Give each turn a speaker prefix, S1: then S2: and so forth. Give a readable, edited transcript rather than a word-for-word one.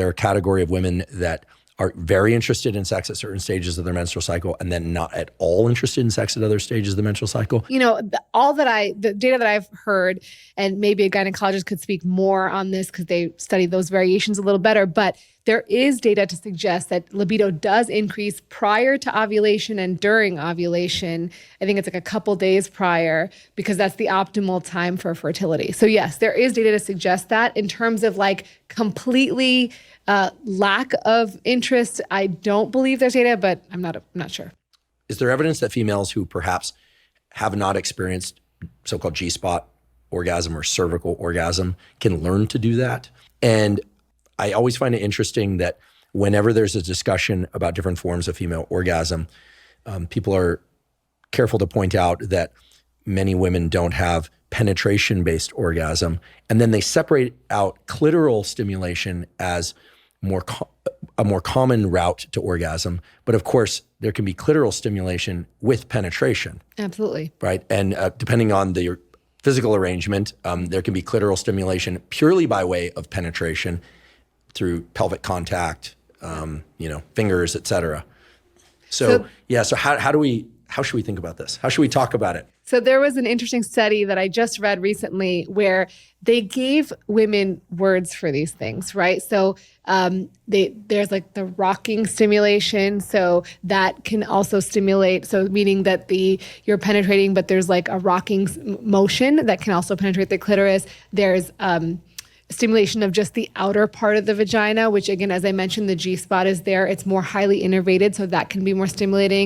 S1: There are a category of women that are very interested in sex at certain stages of their menstrual cycle and then not at all interested in sex at other stages of the menstrual cycle.
S2: The data that I've heard, and maybe a gynecologist could speak more on this because they study those variations a little better, but there is data to suggest that libido does increase prior to ovulation and during ovulation. I think it's like a couple days prior because that's the optimal time for fertility. So yes, there is data to suggest that. In terms of like completely lack of interest, I don't believe there's data, but I'm not sure.
S1: Is there evidence that females who perhaps have not experienced so-called G-spot orgasm or cervical orgasm can learn to do that? And I always find it interesting that whenever there's a discussion about different forms of female orgasm, people are careful to point out that many women don't have penetration-based orgasm. And then they separate out clitoral stimulation as a more common route to orgasm. But of course, there can be clitoral stimulation with penetration.
S2: Absolutely.
S1: Right? And depending on the physical arrangement, there can be clitoral stimulation purely by way of penetration through pelvic contact, fingers, et cetera. So how should we think about this? How should we talk about it?
S2: So there was an interesting study that I just read recently where they gave women words for these things, right? So there's like the rocking stimulation. So that can also stimulate, so meaning that you're penetrating, but there's like a rocking motion that can also penetrate the clitoris. There's stimulation of just the outer part of the vagina, which again, as I mentioned, the G-spot is there. It's more highly innervated, so that can be more stimulating.